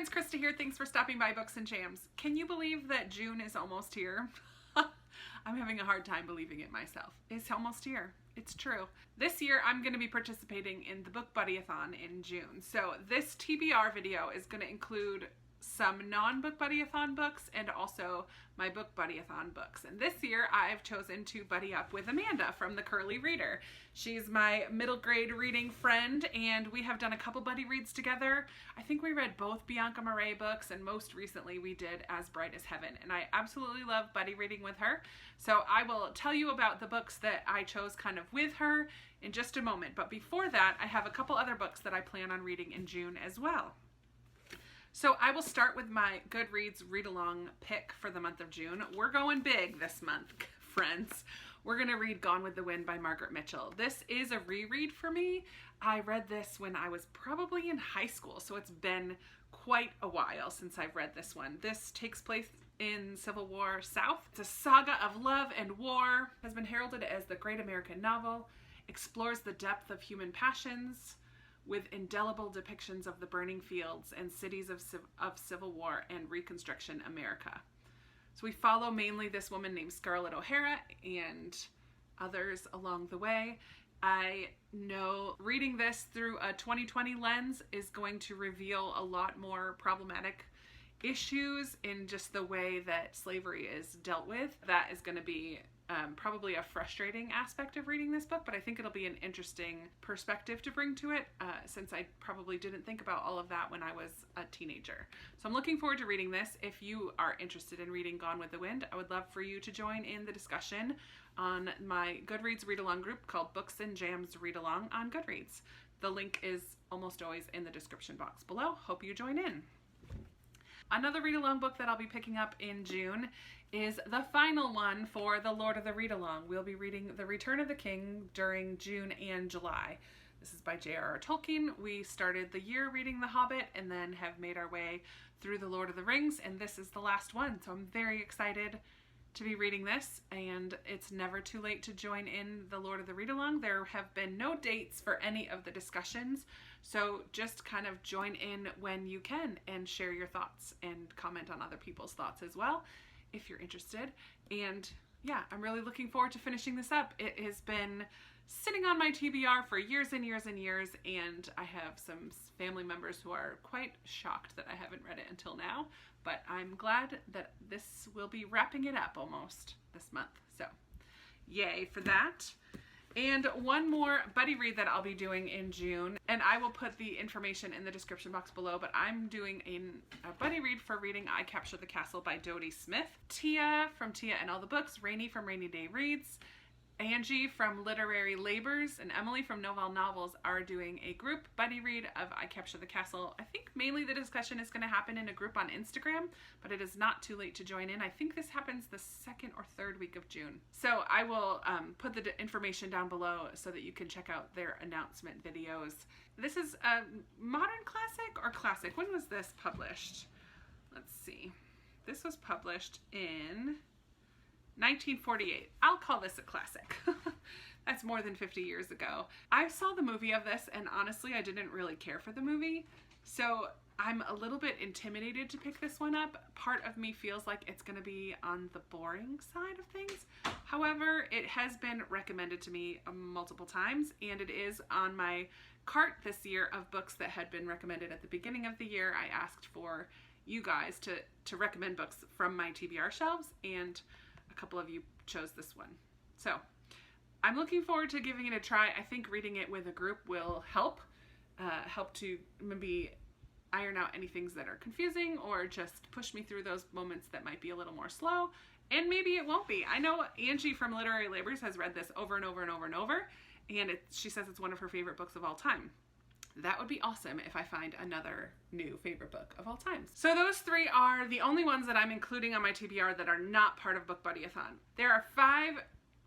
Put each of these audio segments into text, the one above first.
friends, Krista here. Thanks for stopping by Books and Jams. Can you believe that June is almost here? I'm having a hard time believing it myself. It's almost here. It's true. This year I'm going to be participating in the BookBuddyAthon in June. So this TBR video is going to include some non-BookBuddyAthon books and also my BookBuddyAthon books. And this year I've chosen to buddy up with Amanda from The Curly Reader. She's my middle grade reading friend and we have done a couple buddy reads together. I think we read both Bianca Marais books and most recently we did As Bright as Heaven, and I absolutely love buddy reading with her. So I will tell you about the books that I chose kind of with her in just a moment. But before that, I have a couple other books that I plan on reading in June as well. So I will start with my Goodreads read-along pick for the month of June. We're going big this month, friends. We're going to read Gone with the Wind by Margaret Mitchell. This is a reread for me. I read this when I was probably in high school, so it's been quite a while since I've read this one. This takes place in Civil War South. It's a saga of love and war, has been heralded as the great American novel, explores the depth of human passions, with indelible depictions of the burning fields and cities of Civil War and Reconstruction America. So we follow mainly this woman named Scarlett O'Hara and others along the way. I know reading this through a 2020 lens is going to reveal a lot more problematic issues in just the way that slavery is dealt with. That is going to be probably a frustrating aspect of reading this book, but I think it'll be an interesting perspective to bring to it since I probably didn't think about all of that when I was a teenager. So I'm looking forward to reading this. If you are interested in reading Gone with the Wind, I would love for you to join in the discussion on my Goodreads read-along group called Books and Jams Read Along on Goodreads. The link is almost always in the description box below. Hope you join in. Another read-along book that I'll be picking up in June is the final one for the Lord of the Read-Along. We'll be reading The Return of the King during June and July. This is by J.R.R. Tolkien. We started the year reading The Hobbit and then have made our way through The Lord of the Rings, and this is the last one. So I'm very excited to be reading this, and it's never too late to join in the Lord of the Read-Along. There have been no dates for any of the discussions, so just kind of join in when you can and share your thoughts and comment on other people's thoughts as well if you're interested. And yeah, I'm really looking forward to finishing this up. It has been sitting on my TBR for years and years and years, and I have some family members who are quite shocked that I haven't read it until now, but I'm glad that this will be wrapping it up almost this month. So yay for that. And one more buddy read that I'll be doing in June, and I will put the information in the description box below, but I'm doing a buddy read for reading I Capture the Castle by Dodie Smith. Tia from Tia and All the Books, Rainy from Rainy Day Reads, Angie from Literary Labors, and Emily from Novel Novels are doing a group buddy read of I Capture the Castle. I think mainly the discussion is going to happen in a group on Instagram, but it is not too late to join in. I think this happens the second or third week of June. So I will put the information down below so that you can check out their announcement videos. This is a modern classic or classic. When was this published? Let's see. This was published in 1948. I'll call this a classic. That's more than 50 years ago. I saw the movie of this and honestly I didn't really care for the movie, so I'm a little bit intimidated to pick this one up. Part of me feels like it's going to be on the boring side of things. However, it has been recommended to me multiple times, and it is on my cart this year of books that had been recommended at the beginning of the year. I asked for you guys to recommend books from my TBR shelves, and a couple of you chose this one. So I'm looking forward to giving it a try. I think reading it with a group will help to maybe iron out any things that are confusing or just push me through those moments that might be a little more slow, and maybe it won't be. I know Angie from Literary Labors has read this over and over and over and over, and she says it's one of her favorite books of all time. That would be awesome if I find another new favorite book of all time. So those three are the only ones that I'm including on my TBR that are not part of BookBuddyAthon. There are 5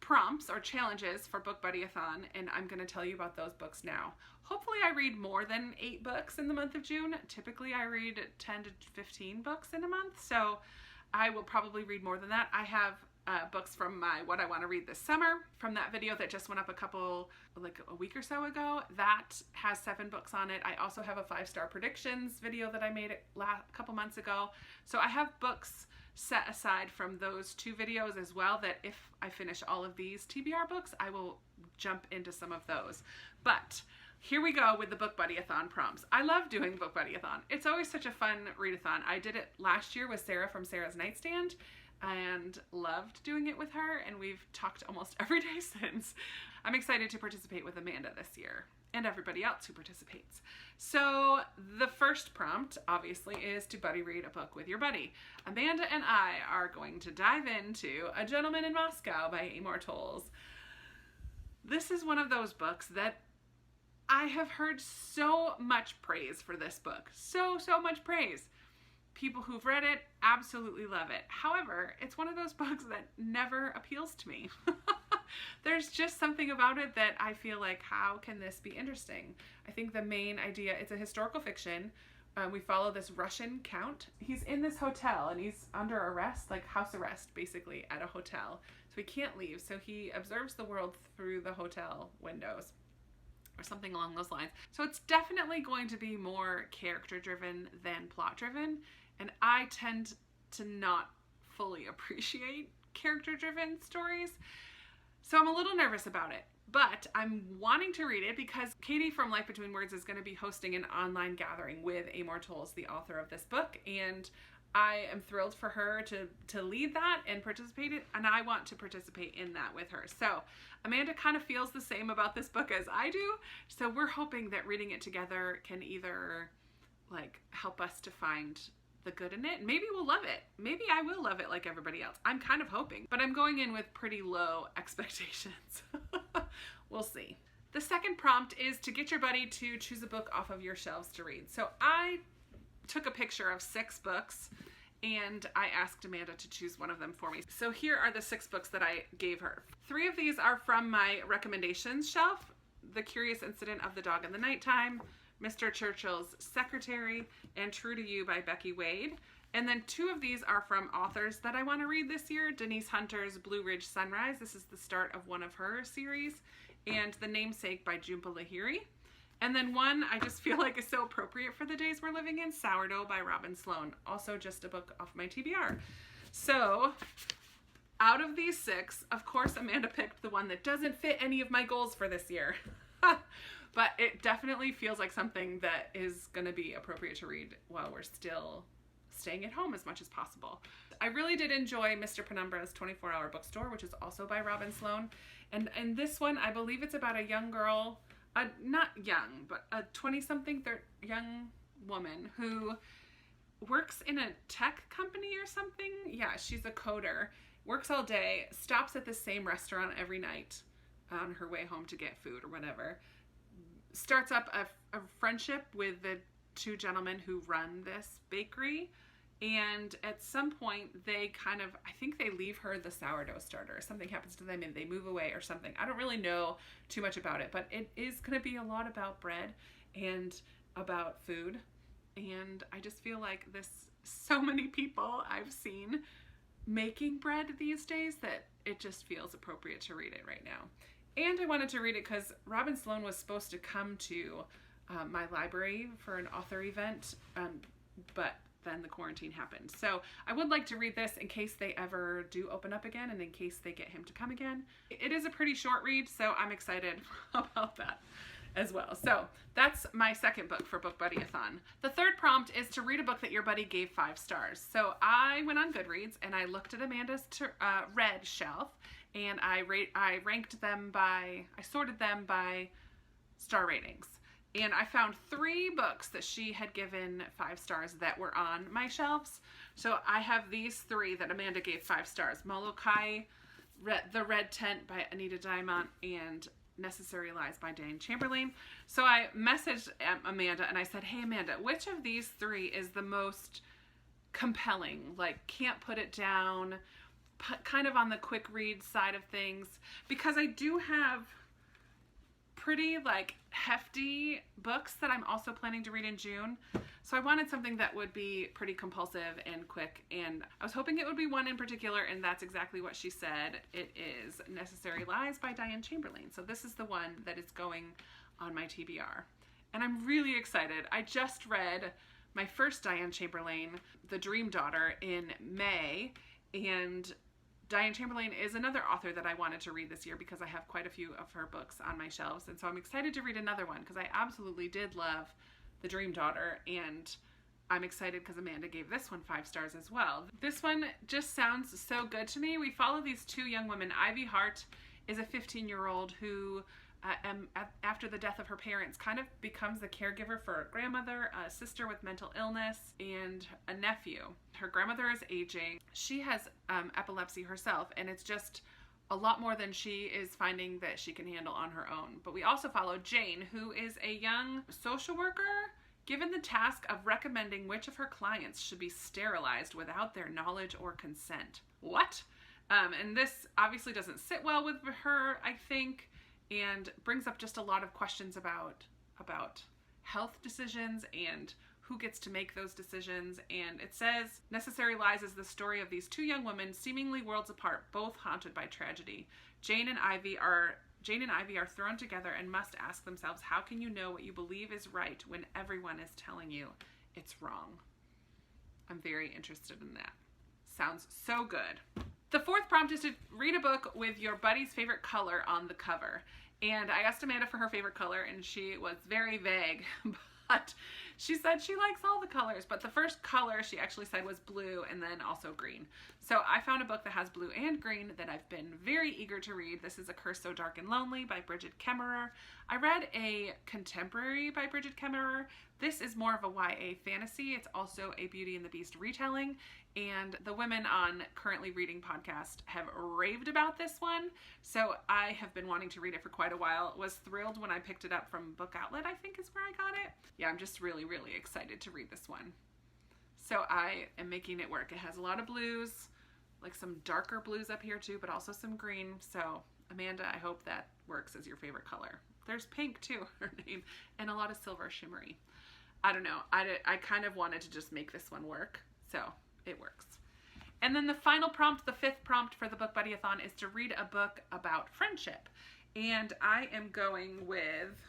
prompts or challenges for BookBuddyAthon, and I'm going to tell you about those books now. Hopefully I read more than 8 books in the month of June. Typically I read 10 to 15 books in a month, so I will probably read more than that. I have books from my What I Want to Read This Summer, from that video that just went up a week or so ago. That has 7 books on it. I also have a 5-star predictions video that I made a couple months ago. So I have books set aside from those 2 videos as well, that if I finish all of these TBR books, I will jump into some of those. But here we go with the BookBuddyAthon prompts. I love doing BookBuddyAthon. It's always such a fun readathon. I did it last year with Sarah from Sarah's Nightstand and loved doing it with her, and we've talked almost every day since. I'm excited to participate with Amanda this year and everybody else who participates. So the first prompt, obviously, is to buddy read a book with your buddy. Amanda and I are going to dive into A Gentleman in Moscow by Amor Towles. This is one of those books that I have heard so much praise for this book. So much praise. People who've read it absolutely love it. However, it's one of those books that never appeals to me. There's just something about it that I feel like, how can this be interesting? I think the main idea, it's a historical fiction. We follow this Russian count. He's in this hotel and he's under arrest, like house arrest basically, at a hotel. So he can't leave. So he observes the world through the hotel windows, or something along those lines. So it's definitely going to be more character driven than plot driven. And I tend to not fully appreciate character driven stories. So I'm a little nervous about it, but I'm wanting to read it because Katie from Life Between Words is going to be hosting an online gathering with Amor Towles, the author of this book. And I am thrilled for her to lead that and participate in, and I want to participate in that with her. So Amanda kind of feels the same about this book as I do. So we're hoping that reading it together can either like help us to find the good in it. Maybe we'll love it. Maybe I will love it like everybody else. I'm kind of hoping, but I'm going in with pretty low expectations. We'll see. The second prompt is to get your buddy to choose a book off of your shelves to read. So I took a picture of 6 books and I asked Amanda to choose one of them for me. So here are the 6 books that I gave her. 3 of these are from my recommendations shelf: The Curious Incident of the Dog in the Nighttime, Mr. Churchill's Secretary, and True to You by Becky Wade. And then 2 of these are from authors that I want to read this year: Denise Hunter's Blue Ridge Sunrise. This is the start of one of her series. And The Namesake by Jhumpa Lahiri. And then one I just feel like is so appropriate for the days we're living in, Sourdough by Robin Sloan. Also just a book off my TBR. So out of these 6, of course, Amanda picked the one that doesn't fit any of my goals for this year. But it definitely feels like something that is going to be appropriate to read while we're still staying at home as much as possible. I really did enjoy Mr. Penumbra's 24-Hour Bookstore, which is also by Robin Sloan. And this one, I believe it's about a young girl, not young, but a 20-something young woman who works in a tech company or something. Yeah, she's a coder, works all day, stops at the same restaurant every night on her way home to get food or whatever. Starts up a friendship with the 2 gentlemen who run this bakery. And at some point they kind of, I think they leave her the sourdough starter. Something happens to them and they move away or something. I don't really know too much about it, but it is going to be a lot about bread and about food. And I just feel like so many people I've seen making bread these days that it just feels appropriate to read it right now. And I wanted to read it because Robin Sloan was supposed to come to my library for an author event, but then the quarantine happened. So I would like to read this in case they ever do open up again and in case they get him to come again. It is a pretty short read, so I'm excited about that as well. So that's my second book for BookBuddyAthon. The third prompt is to read a book that your buddy gave 5 stars. So I went on Goodreads and I looked at Amanda's read shelf and I sorted them by star ratings. And I found 3 books that she had given 5 stars that were on my shelves. So I have these 3 that Amanda gave 5 stars. Molokai, The Red Tent by Anita Diamant, and Necessary Lies by Dan Chamberlain. So I messaged Amanda and I said, hey Amanda, which of these 3 is the most compelling? Like, can't put it down, kind of on the quick read side of things. Because I do have pretty like hefty books that I'm also planning to read in June. So I wanted something that would be pretty compulsive and quick, and I was hoping it would be one in particular, and that's exactly what she said. It is Necessary Lies by Diane Chamberlain. So this is the one that is going on my TBR. And I'm really excited. I just read my first Diane Chamberlain, The Dream Daughter, in May, and Diane Chamberlain is another author that I wanted to read this year because I have quite a few of her books on my shelves, and so I'm excited to read another one because I absolutely did love The Dream Daughter, and I'm excited because Amanda gave this one 5 stars as well. This one just sounds so good to me. We follow these 2 young women. Ivy Hart is a 15-year-old who after the death of her parents kind of becomes the caregiver for a grandmother, a sister with mental illness, and a nephew. Her grandmother is aging. She has epilepsy herself, and it's just a lot more than she is finding that she can handle on her own. But we also follow Jane, who is a young social worker given the task of recommending which of her clients should be sterilized without their knowledge or consent. What? And this obviously doesn't sit well with her, I think, and brings up just a lot of questions about health decisions and who gets to make those decisions. And it says, Necessary Lies is the story of these 2 young women, seemingly worlds apart, both haunted by tragedy. Jane and Ivy are thrown together and must ask themselves, how can you know what you believe is right when everyone is telling you it's wrong? I'm very interested in that. Sounds so good. The 4th prompt is to read a book with your buddy's favorite color on the cover. And I asked Amanda for her favorite color, and she was very vague, but she said she likes all the colors. But the first color she actually said was blue, and then also green. So I found a book that has blue and green that I've been very eager to read. This is A Curse So Dark and Lonely by Bridget Kemmerer. I read a contemporary by Bridget Kemmerer. This is more of a YA fantasy. It's also a Beauty and the Beast retelling, and the women on Currently Reading podcast have raved about this one. So I have been wanting to read it for quite a while. Was thrilled when I picked it up from Book Outlet, I think is where I got it. Yeah, I'm just really, really excited to read this one. So I am making it work. It has a lot of blues, like some darker blues up here too, but also some green. So Amanda, I hope that works as your favorite color. There's pink too, her name, and a lot of silver shimmery. I don't know. I kind of wanted to just make this one work, so it works. And then the final prompt, the 5th prompt for the BookBuddyAthon, is to read a book about friendship. And I am going with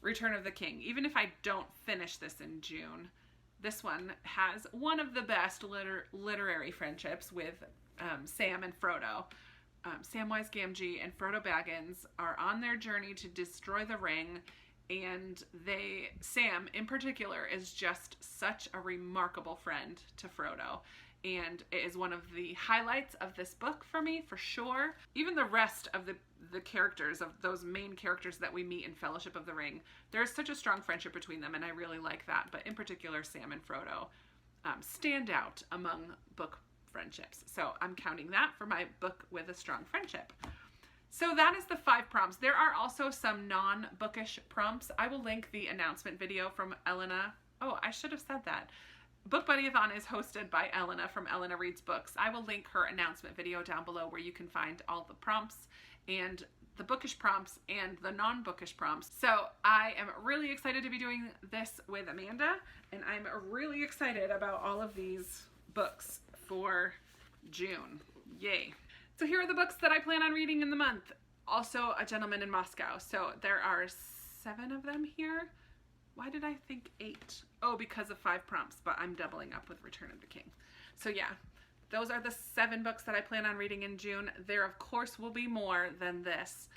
Return of the King. Even if I don't finish this in June, this one has one of the best literary friendships with Sam and Frodo. Samwise Gamgee and Frodo Baggins are on their journey to destroy the ring, and Sam in particular is just such a remarkable friend to Frodo, and it is one of the highlights of this book for me, for sure. Even the rest of the characters, of those main characters that we meet in Fellowship of the Ring, there's such a strong friendship between them, and I really like that. But in particular, Sam and Frodo stand out among book friendships. So I'm counting that for my book with a strong friendship. So that is the 5 prompts. There are also some non-bookish prompts. I will link the announcement video from Elena. Oh, I should have said that. BookBuddyAthon is hosted by Elena from Elena Reads Books. I will link her announcement video down below where you can find all the prompts and the bookish prompts and the non-bookish prompts. So I am really excited to be doing this with Amanda, and I'm really excited about all of these books for June. Yay. So here are the books that I plan on reading in the month. Also, A Gentleman in Moscow. So there are 7 of them here. Why did I think 8? Oh, because of 5 prompts, but I'm doubling up with Return of the King. So yeah, those are the 7 books that I plan on reading in June. There, of course, will be more than this.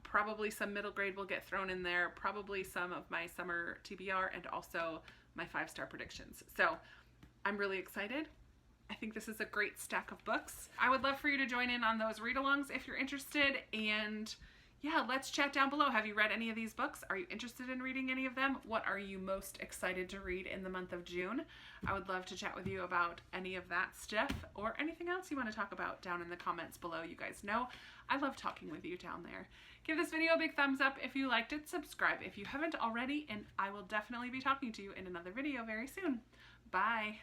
Probably some middle grade will get thrown in there. Probably some of my summer TBR and also my 5-star predictions. So I'm really excited. I think this is a great stack of books. I would love for you to join in on those read-alongs if you're interested, and yeah, let's chat down below. Have you read any of these books? Are you interested in reading any of them? What are you most excited to read in the month of June? I would love to chat with you about any of that stuff or anything else you want to talk about down in the comments below. You guys know I love talking with you down there. Give this video a big thumbs up if you liked it. Subscribe if you haven't already, and I will definitely be talking to you in another video very soon. Bye.